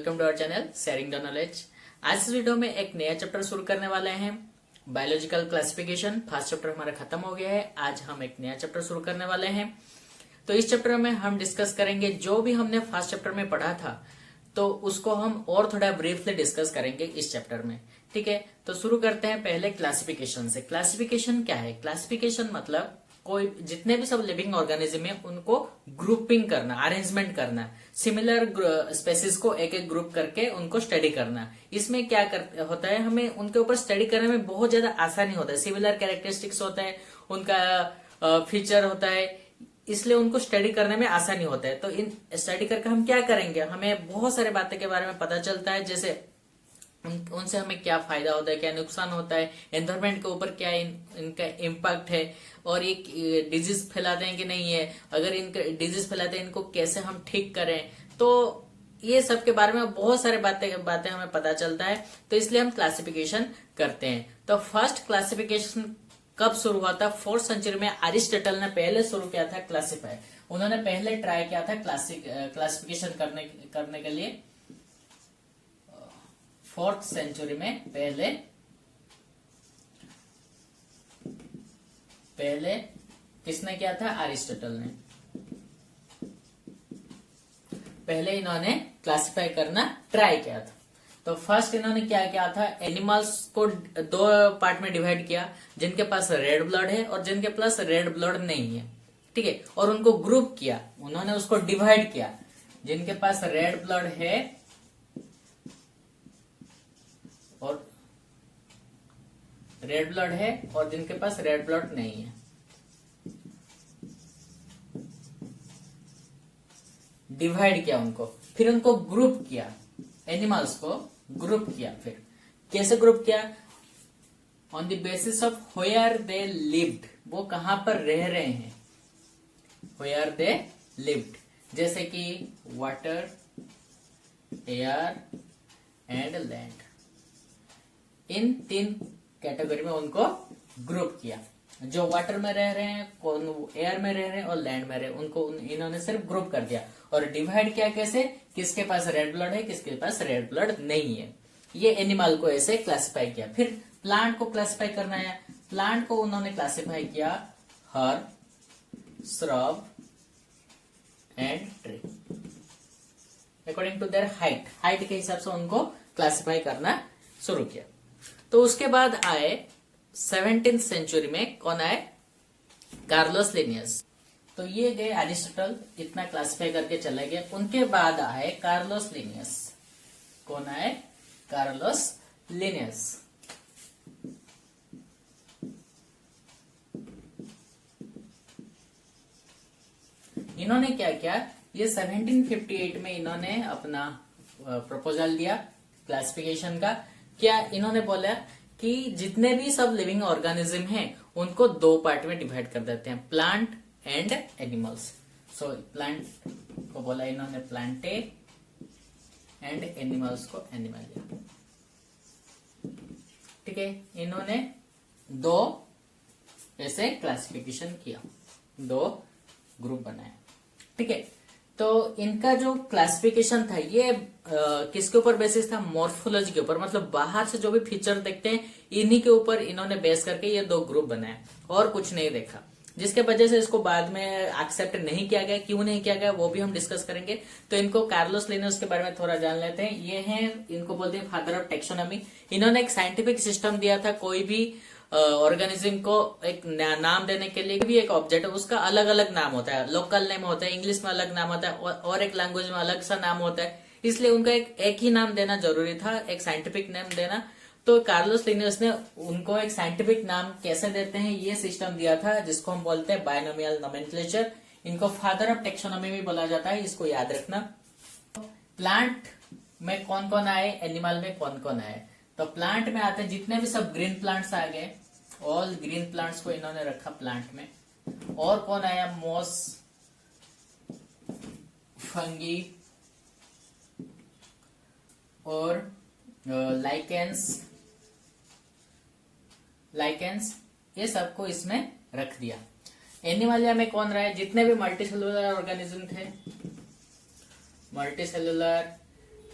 Welcome to our channel sharing the knowledge. आज इस video में एक नया चैप्टर शुरू करने वाले हैं, बायोलॉजिकल क्लासिफिकेशन। फर्स्ट चैप्टर हमारा खत्म हो गया है, आज हम एक नया चैप्टर शुरू करने वाले हैं। तो इस चैप्टर में हम डिस्कस करेंगे जो भी हमने फर्स्ट चैप्टर में पढ़ा था, तो उसको हम और थोड़ा ब्रीफली डिस्कस करेंगे इस चैप्टर में। ठीक है, तो शुरू करते हैं पहले क्लासिफिकेशन से। क्लासिफिकेशन क्या है? क्लासिफिकेशन मतलब कोई जितने भी सब लिविंग ऑर्गेनिज्म है उनको ग्रुपिंग करना, अरेंजमेंट करना, सिमिलर स्पेसिस को एक एक ग्रुप करके उनको स्टडी करना। इसमें क्या होता है, हमें उनके ऊपर स्टडी करने में बहुत ज्यादा आसानी होता है। सिमिलर कैरेक्टरिस्टिक्स होता है, उनका फीचर होता है, इसलिए उनको स्टडी करने में आसानी होता है। तो इन स्टडी करके हम क्या करेंगे, हमें बहुत सारे बातें के बारे में पता चलता है, जैसे उनसे हमें क्या फायदा होता है, क्या नुकसान होता है, एनवायरमेंट के ऊपर क्या इनका इम्पैक्ट है, और ये डिजीज फैलाते हैं कि नहीं है, अगर इनका डिजीज फैलाते हैं इनको कैसे हम ठीक करें। तो ये सब के बारे में बहुत सारे बातें हमें पता चलता है, तो इसलिए हम क्लासिफिकेशन करते हैं। तो फर्स्ट क्लासिफिकेशन कब शुरू हुआ था? 4th सेंचुरी में अरिस्टोटल ने पहले शुरू किया था क्लासिफाई। उन्होंने पहले ट्राई किया था क्लासिफिकेशन करने के लिए। 4th सेंचुरी में पहले किसने किया था? अरिस्टोटल ने। पहले इन्होंने क्लासिफाई करना ट्राई किया था। तो फर्स्ट इन्होंने क्या किया था, एनिमल्स को दो पार्ट में डिवाइड किया, जिनके पास रेड ब्लड है और जिनके पास रेड ब्लड नहीं है। ठीक है, और उनको ग्रुप किया, उन्होंने उसको डिवाइड किया, जिनके पास रेड ब्लड है और जिनके पास रेड ब्लड नहीं है। डिवाइड किया उनको, फिर उनको ग्रुप किया, एनिमल्स को ग्रुप किया। फिर कैसे ग्रुप किया? On the basis of where they lived, वो कहां पर रह रहे हैं, वेयर दे लिव्ड। जैसे कि water, air and land, in 3 category में उनको ग्रुप किया। जो वाटर में रह रहे हैं, कौन एयर में रह रहे हैं और लैंड में रहे, उनको इन्होंने सिर्फ ग्रुप कर दिया। और डिवाइड किया कैसे, किसके पास रेड ब्लड है, किसके पास रेड ब्लड नहीं है। ये एनिमल को ऐसे क्लासिफाई किया। फिर प्लांट को क्लासिफाई करना है। प्लांट को उन्होंने क्लासिफाई किया herb, shrub and tree according to their height के हिसाब से उनको क्लासिफाई करना शुरू किया। तो उसके बाद आए 17th सेंचुरी में, कौन आए? Carlos Linnaeus. तो ये गए अरिस्टोटल, इतना क्लासिफाई करके चले गए। उनके बाद आए कार्लोस लिनियस। कौन आए? Carlos Linnaeus. इन्होंने क्या किया, ये 1758 में इन्होंने अपना प्रपोजल दिया क्लासिफिकेशन का। क्या इन्होंने बोला कि जितने भी सब लिविंग ऑर्गेनिज्म हैं उनको 2 पार्ट में डिवाइड कर देते हैं, plant and animals. So plant को बोला इन्होंने प्लांटे एंड एनिमल्स को एनिमलिया। ठीक है, इन्होंने 2 ऐसे क्लासिफिकेशन किया, 2 ग्रुप बनाए। ठीक है, तो इनका जो क्लासिफिकेशन था ये किसके ऊपर बेसिस था? मॉर्फोलॉजी के ऊपर, मतलब बाहर से जो भी फीचर देखते हैं इन्हीं के ऊपर इन्होंने बेस करके ये 2 ग्रुप बनाए और कुछ नहीं देखा, जिसके वजह से इसको बाद में एक्सेप्ट नहीं किया गया। क्यों नहीं किया गया वो भी हम डिस्कस करेंगे। तो इनको कार्लोस लिनियस के बारे में थोड़ा जान लेते हैं। ये हैं, इनको बोलते हैं फादर ऑफ टेक्सोनॉमी। इन्होंने एक साइंटिफिक सिस्टम दिया था, कोई भी ऑर्गेनिज्म को एक नाम देने के लिए भी एक ऑब्जेक्ट है, उसका अलग अलग नाम होता है। लोकल नेम होता है, इंग्लिश में अलग नाम होता है और एक लैंग्वेज में अलग सा नाम होता है। इसलिए उनका एक ही नाम देना जरूरी था, एक साइंटिफिक नेम देना। तो कार्लोस लिनियस ने उनको एक साइंटिफिक नाम कैसे देते हैं ये सिस्टम दिया था, जिसको हम बोलते हैं बायनोमियल नोमेनक्लेचर। इनको फादर ऑफ टेक्सोनॉमी भी बोला जाता है, इसको याद रखना। प्लांट में कौन कौन आए, एनिमल में कौन कौन आए? तो प्लांट में आते हैं जितने भी सब ग्रीन प्लांट्स आ गए, ऑल ग्रीन प्लांट्स को इन्होंने रखा प्लांट में। और कौन आया? मॉस, फंगी और लाइकेंस, ये सबको इसमें रख दिया। एनिमलिया में कौन रहा है? जितने भी मल्टीसेलुलर ऑर्गेनिज्म थे, मल्टीसेलुलर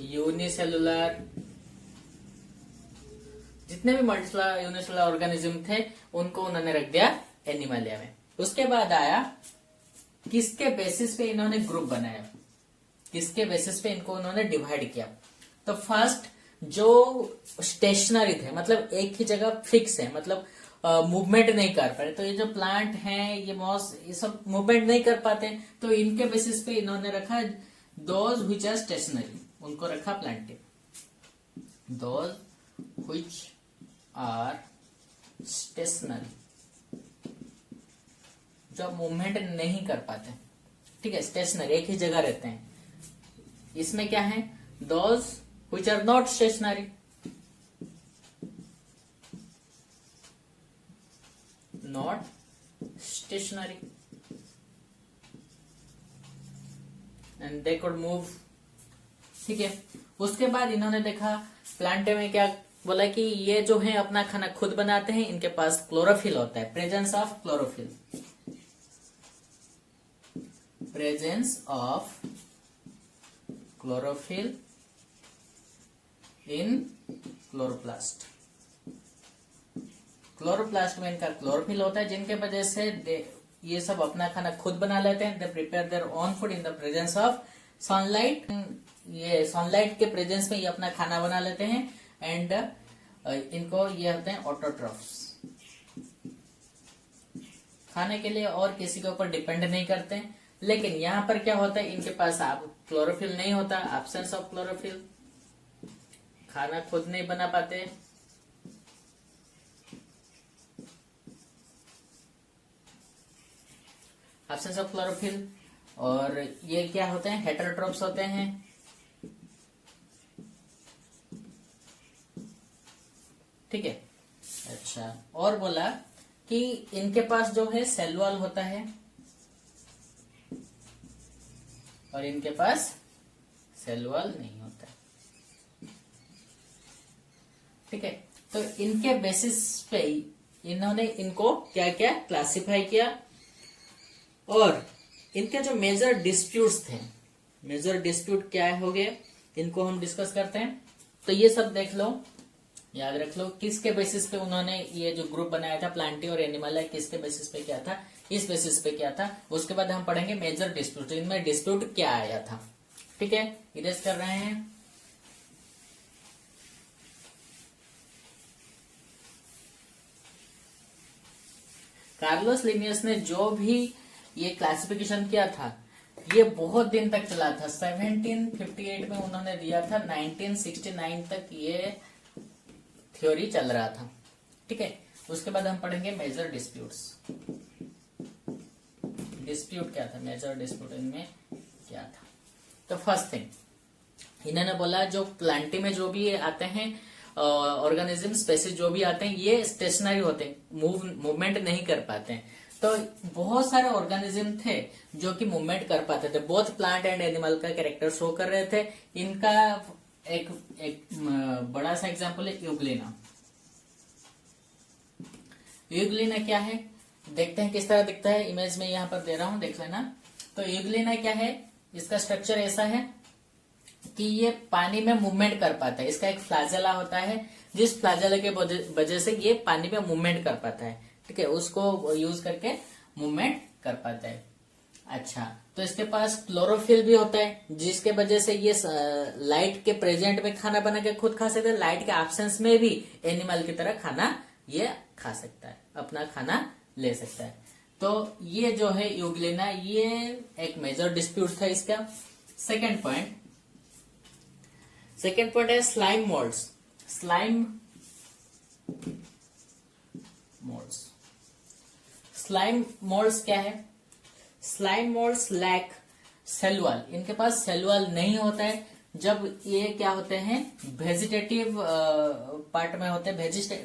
यूनिसेलुलर, जितने भी मल्टीसेलुलर यूनिसेलुलर ऑर्गेनिज्म थे उनको उन्होंने रख दिया एनिमलिया में। उसके बाद आया किसके बेसिस पे इन्होंने ग्रुप बनाया, किसके बेसिस पे इनको उन्होंने डिवाइड किया। तो फर्स्ट जो स्टेशनरी थे, मतलब एक ही जगह फिक्स है, मतलब मूवमेंट नहीं कर पा रहे, तो ये जो प्लांट हैं ये मॉस ये सब मूवमेंट नहीं कर पाते, तो इनके बेसिस पे इन्होंने रखा दोज व्हिच आर स्टेशनरी, उनको रखा प्लांटिव, दोज व्हिच आर स्टेशनरी, जो मूवमेंट नहीं कर पाते, ठीक है, स्टेशनरी एक ही जगह रहते हैं। इसमें क्या है, those which are not stationary, not stationary and they could move, ठीक है। उसके बाद इन्होंने देखा प्लांट में क्या बोला कि ये जो है अपना खाना खुद बनाते हैं, इनके पास क्लोरोफिल होता है, presence of chlorophyll, presence of chlorophyll in chloroplast, chloroplast में इनका क्लोरोफिल होता है, जिनके वजह से ये सब अपना खाना खुद बना लेते हैं। They prepare their own food in the presence of sunlight, ये सनलाइट के प्रेजेंस में ये अपना खाना बना लेते हैं। एंड इनको ये होते हैं ऑटोट्रॉफ्स, खाने के लिए और किसी के ऊपर डिपेंड नहीं करते हैं। लेकिन यहाँ पर क्या होता है, इनके पास आप क्लोरोफिल नहीं होता, एब्सेंस ऑफ क्लोरोफिल, खाना खुद नहीं बना पाते। एब्सेंस ऑफ क्लोरोफिल, और ये क्या होते हैं, हेटेरोट्रोप्स होते हैं, ठीक है। अच्छा, और बोला कि इनके पास जो है सेल वॉल होता है और इनके पास सेल वॉल नहीं होता है, ठीक है। तो इनके बेसिस पे इन्होंने इनको क्या क्या क्लासिफाई किया, और इनके जो मेजर डिस्प्यूट्स थे, मेजर डिस्प्यूट क्या हो गए, इनको हम डिस्कस करते हैं। तो ये सब देख लो, याद रख लो, किसके बेसिस पे उन्होंने ये जो ग्रुप बनाया था प्लांटी और एनिमल, किसके बेसिस पे क्या था, इस बेसिस पे क्या था। उसके बाद हम पढ़ेंगे मेजर डिस्प्यूट, इनमें डिस्प्यूट क्या आया था, ठीक है। इरेज कर रहे हैं। कार्लोस लिनियस ने जो भी ये क्लासिफिकेशन किया था, ये बहुत दिन तक चला था। 1758 में उन्होंने दिया था, 1969 तक ये थ्योरी चल रहा था, ठीक है। उसके बाद हम पढ़ेंगे मेजर डिस्प्यूट्स। डिस्प्यूट क्या था, मेजर डिस्प्यूट इनमें क्या था। तो फर्स्ट थिंग इन्होंने बोला, जो प्लांटी में जो भी आते हैं ऑर्गेनिज्म स्पेसीज जो भी आते हैं, ये स्टेशनरी होते हैं, मूवमेंट नहीं कर पाते हैं। तो बहुत सारे ऑर्गेनिज्म थे जो कि मूवमेंट कर पाते थे, बोथ प्लांट एंड एनिमल का कैरेक्टर शो कर रहे थे। इनका एक बड़ा सा एग्जांपल है यूग्लिना। यूग्लिना क्या है, देखते हैं किस तरह दिखता है, इमेज में यहाँ पर दे रहा हूं, देख लेना। तो यूग्लिना क्या है, इसका स्ट्रक्चर ऐसा है कि ये पानी में मूवमेंट कर पाता है। इसका एक फ्लैजेला होता है, जिस फ्लैजेला के वजह से ये पानी में मूवमेंट कर पाता है, ठीक है, उसको यूज करके मूवमेंट कर पाता है। अच्छा, तो इसके पास क्लोरोफिल भी होता है, जिसके वजह से ये लाइट के प्रेजेंट में खाना बना के खुद खा सकता है, लाइट के एब्सेंस में भी एनिमल की तरह खाना ये खा सकता है, अपना खाना ले सकता है। तो ये जो है यूग्लिना, ये एक मेजर डिस्प्यूट था इसका। सेकेंड पॉइंट है स्लाइम मोल्ड्स। स्लाइम मोल्ड्स क्या है, slime moulds lack cell wall, इनके पास सेल वॉल नहीं होता है। जब ये क्या होते हैं, वेजिटेटिव पार्ट में होते हैं,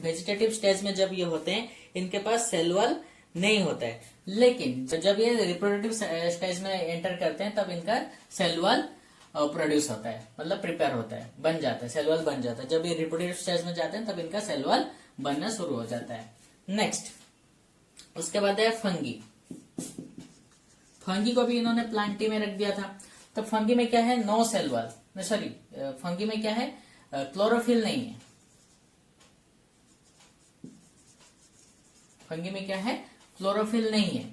वेजिटेटिव स्टेज में जब ये होते हैं, इनके पास सेल वॉल नहीं होता है। लेकिन जब ये रिप्रोडक्टिव स्टेज में एंटर करते हैं, तब इनका सेल वॉल प्रोड्यूस होता है, मतलब प्रिपेयर होता है, बन जाता है, सेल वॉल बन जाता है। जब ये रिप्रोडक्टिव स्टेज में जाते हैं, तब इनका सेल वॉल बनना शुरू हो जाता है। नेक्स्ट, उसके बाद है फंगी। फंगी को भी इन्होंने प्लांटी में रख दिया था। तो फंगी में क्या है, no cell wall, sorry, fungi में क्या है, क्लोरोफिल नहीं है। फंगी में क्या है, क्लोरोफिल नहीं है।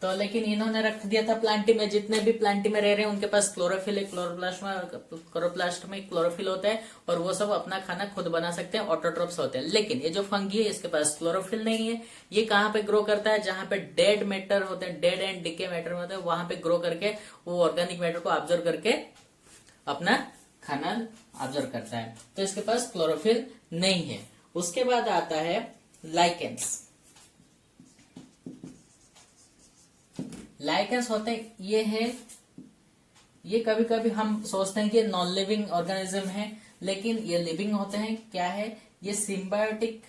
तो लेकिन इन्होंने रख दिया था प्लांटी में, जितने भी प्लांटी में रह रहे हैं उनके पास क्लोरोफिल है, क्लोरोप्लास्ट में क्लोरोफिल होता है और वो सब अपना खाना खुद बना सकते हैं, ऑटोट्रोप्स होते हैं। लेकिन ये जो फंगी है इसके पास क्लोरोफिल नहीं है। ये कहाँ पे ग्रो करता है, जहां पे डेड मैटर होते हैं, डेड एंड डिके मैटर होते हैं, वहां पे ग्रो करके वो ऑर्गेनिक मैटर को ऑब्जर्व करके अपना खाना ऑब्जर्व करता है। तो इसके पास क्लोरोफिल नहीं है। उसके बाद आता है लाइकेंस। लाइकेंस होते हैं, ये कभी कभी हम सोचते हैं कि नॉन लिविंग ऑर्गेनिज्म है, लेकिन ये लिविंग होते हैं। क्या है, ये सिम्बायोटिक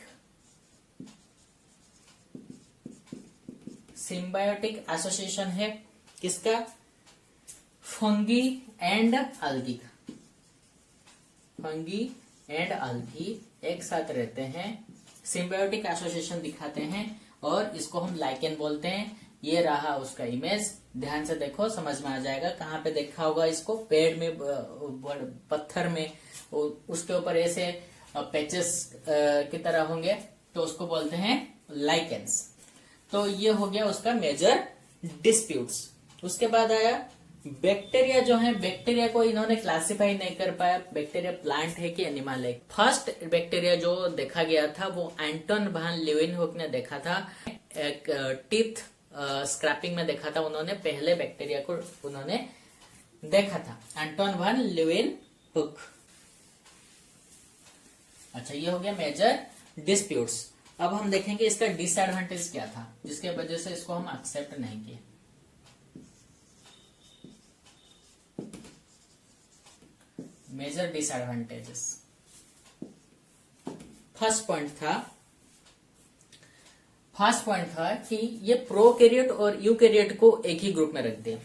एसोसिएशन है। किसका, फंगी एंड अल्गी का। फंगी एंड अल्गी एक साथ रहते हैं, सिम्बायोटिक एसोसिएशन दिखाते हैं और इसको हम लाइकेन बोलते हैं। ये रहा उसका इमेज, ध्यान से देखो समझ में आ जाएगा। कहाँ पे देखा होगा इसको, पेड़ में, पत्थर में, उसके ऊपर ऐसे पैचेस की तरह होंगे, तो उसको बोलते हैं लाइकेंस। तो ये हो गया उसका मेजर डिस्प्यूट्स। उसके बाद आया बैक्टीरिया। जो है, बैक्टीरिया को इन्होंने क्लासिफाई नहीं कर पाया, बैक्टीरिया प्लांट है कि एनिमल है। फर्स्ट बैक्टीरिया जो देखा गया था वो एंटोन वान लीeuwenhoek ने देखा था। एक टीथ स्क्रैपिंग में देखा था उन्होंने, पहले बैक्टीरिया को उन्होंने देखा था, एंटोन वान लीeuwenhoek। अच्छा, ये हो गया मेजर डिस्प्यूट्स। अब हम देखेंगे इसका डिसएडवांटेज क्या था, जिसके वजह से इसको हम एक्सेप्ट नहीं किए। Major disadvantages. फर्स्ट पॉइंट था कि ये प्रोकैरियोट और यूकैरियोट को एक ही ग्रुप में रख दिया।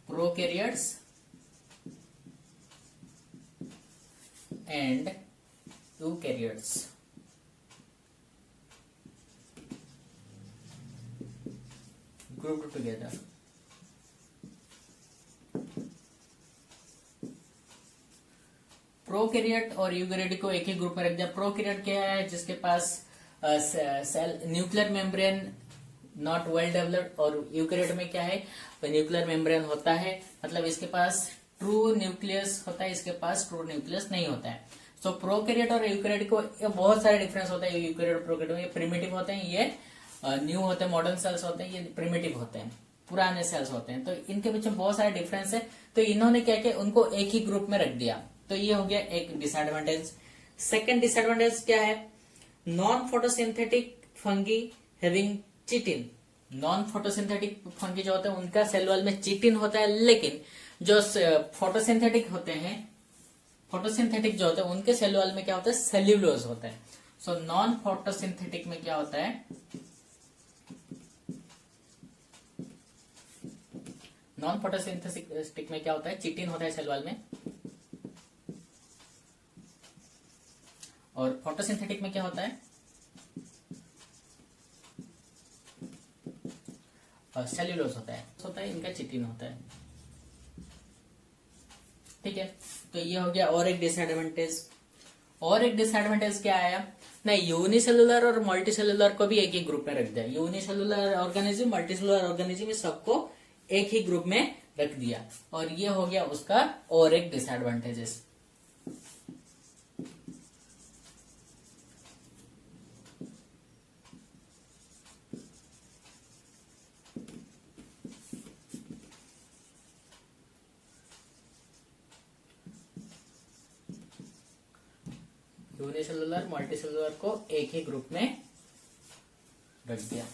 Prokaryotes and eukaryotes grouped together. Prokaryote और यूकैरियोट को एक ही ग्रुप में रख दिया। प्रोकैरियोट क्या है, जिसके पास cell nuclear membrane not well developed, और यूकैरियोट में क्या है, न्यूक्लियर मेम्ब्रेन होता है, मतलब इसके पास ट्रू न्यूक्लियस होता है, इसके पास ट्रू न्यूक्लियस नहीं होता है। सो प्रोकैरियोट और यूकैरियोट को बहुत सारे डिफरेंस होता है। यूकैरियोट प्रोकैरियोट में ये प्रिमिटिव होते हैं, ये न्यू होते हैं, मॉडर्न सेल्स होते हैं, ये प्रिमिटिव होते हैं, पुराने सेल्स होते हैं। तो इनके बीच में बहुत सारे डिफरेंस है। तो इन्होंने क्या किया, उनको एक ही ग्रुप में रख दिया। तो ये हो गया एक डिसएडवांटेज। सेकेंड डिसएडवांटेज क्या है, non photosynthetic fungi having chitin. Non photosynthetic fungi जो होते हैं उनका सेल वॉल में चिटिन होता है, लेकिन जो फोटोसिंथेटिक होते हैं, फोटोसिंथेटिक जो होते हैं उनके सेल वॉल में क्या होता है, सेल्यूलोज होता है। सो नॉन फोटोसिंथेटिक में क्या होता है, नॉन फोटोसिंथेटिक में क्या होता है, चिटिन होता है सेल वॉल में, और फोटोसिंथेटिक में क्या होता है, सेल्यूलोज होता है, इनका चिटिन होता है। ठीक है, तो ये हो गया और एक डिसएडवांटेज। और एक डिसएडवांटेज क्या आया, नहीं, यूनिसेलुलर और मल्टीसेलुलर को भी एक ही ग्रुप में रख दिया। यूनिसेलुलर ऑर्गेनिज्म, मल्टीसेलुलर ऑर्गेनिज्म, सबको एक ही ग्रुप में रख दिया, और ये हो गया उसका और एक डिसएडवांटेजेस। यूनिसेलुलर मल्टीसेलुलर को एक ही ग्रुप में रख दिया।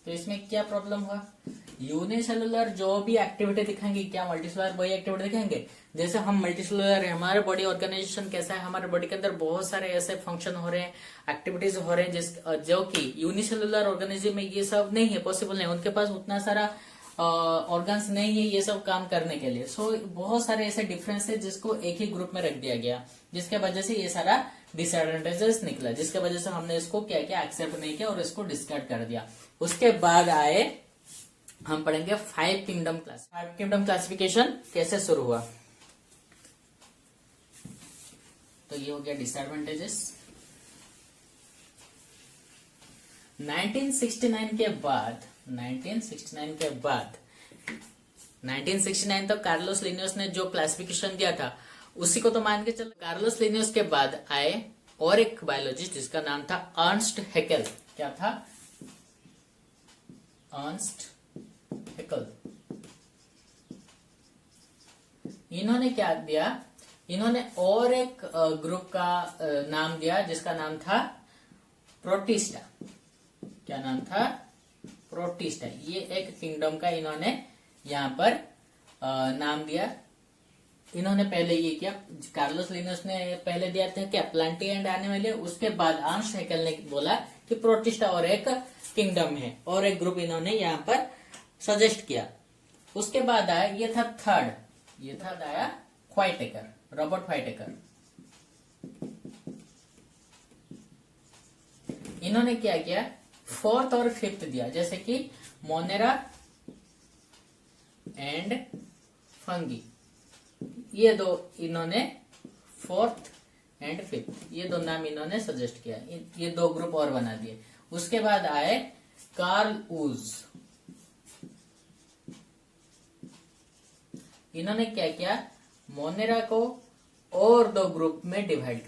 तो इसमें क्या प्रॉब्लम हुआ, यूनिसेलुलर जो भी एक्टिविटी दिखाएंगे, क्या मल्टीसेलुलर वही एक्टिविटी दिखाएंगे। जैसे हम मल्टीसेलुलर है, हमारे बॉडी ऑर्गेनाइजेशन कैसा है, हमारे बॉडी के अंदर बहुत सारे ऐसे फंक्शन हो रहे हैं, एक्टिविटीज हो रहे हैं, जो कि यूनिसेलुलर ऑर्गेनिज्म में ये सब नहीं है, पॉसिबल नहीं, उनके पास उतना सारा ऑर्गन्स नहीं है ये सब काम करने के लिए। सो बहुत सारे ऐसे डिफरेंस है जिसको एक ही ग्रुप में रख दिया गया, जिसके वजह से ये सारा डिसएडवांटेजेस निकला, जिसके वजह से हमने इसको क्या किया, एक्सेप्ट नहीं किया और इसको डिस्कार्ड कर दिया। उसके बाद आए हम पढ़ेंगे फाइव किंगडम क्लासिफिकेशन कैसे शुरू हुआ। तो ये हो गया डिसएडवांटेजेस। 1969 के बाद 1969 तो कार्लोस लिनियस ने जो क्लासिफिकेशन दिया था उसी को तो मान के चलो। कार्लोस लिनियस के बाद आए और एक बायोलॉजिस्ट जिसका नाम था अर्नस्ट हैकेल। क्या था? Ernst Hückel. इन्होंने क्या दिया? इन्होंने और एक ग्रुप का नाम दिया जिसका नाम था प्रोटिस्टा। क्या नाम था? प्रोटिस्टा। ये एक किंगडम का इन्होंने यहाँ पर नाम दिया। इन्होंने पहले ये किया, कार्लोस लिनियस ने पहले दिया था क्या प्लांटी एंड एनिमल। उसके बाद अर्नस्ट हैकेल ने बोला कि प्रोटिस्टा और एक किंगडम है, और एक ग्रुप इन्होंने यहाँ पर सजेस्ट किया। उसके बाद आया ये था थर्ड आया व्हाइटेकर, रॉबर्ट व्हाइटेकर। इन्होंने क्या किया? फोर्थ और फिफ्थ दिया, जैसे कि मोनेरा एंड फंगी। ये दो इन्होंने फोर्थ एंड फिफ्थ ये दो नाम इन्होंने सजेस्ट किया। ये दो ग्रुप और बना दिए। उसके बाद आए कार्ल वुज। इन्होंने क्या किया? मोनेरा को और दो ग्रुप में डिवाइड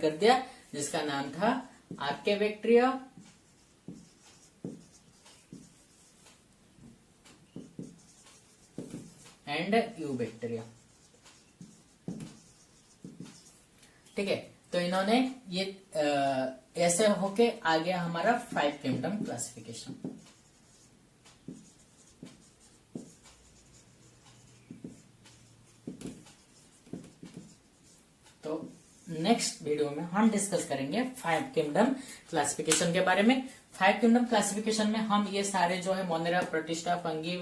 कर दिया, जिसका नाम था आर्केबैक्टीरिया एंड यूबैक्टीरिया। ठीक है, तो इन्होंने ये ऐसे होके आ गया हमारा फाइव किंगडम क्लासिफिकेशन। तो नेक्स्ट वीडियो में हम डिस्कस करेंगे फाइव किंगडम क्लासिफिकेशन के बारे में। फाइव किंगडम क्लासिफिकेशन में हम ये सारे जो है मोनेरा, प्रोटिस्टा, फंगी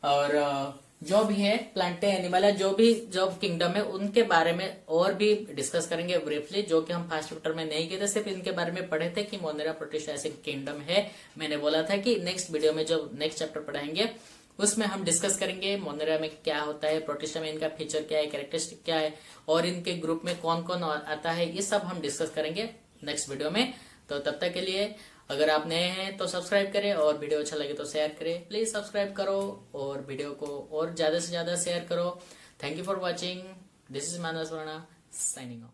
और जो भी है प्लांटे एनिमल है, जो किंगडम है उनके बारे में और भी डिस्कस करेंगे ब्रीफली, जो कि हम फर्स्ट चैप्टर में नहीं किए थे। सिर्फ इनके बारे में पढ़े थे कि मोनेरा, प्रोटिस्टा ऐसे किंगडम है। मैंने बोला था कि नेक्स्ट वीडियो में जो नेक्स्ट चैप्टर पढ़ाएंगे उसमें हम डिस्कस करेंगे मोनेरा में क्या होता है, प्रोटिस्टा में इनका फीचर क्या है, कैरेक्टरिस्टिक क्या है, और इनके ग्रुप में कौन कौन आता है, ये सब हम डिस्कस करेंगे नेक्स्ट वीडियो में। तो तब तक के लिए अगर आप नए हैं तो सब्सक्राइब करें, और वीडियो अच्छा लगे तो शेयर करें। प्लीज सब्सक्राइब करो और वीडियो को और ज्यादा से ज्यादा शेयर करो। Thank you for watching. This is Manas Varna signing of.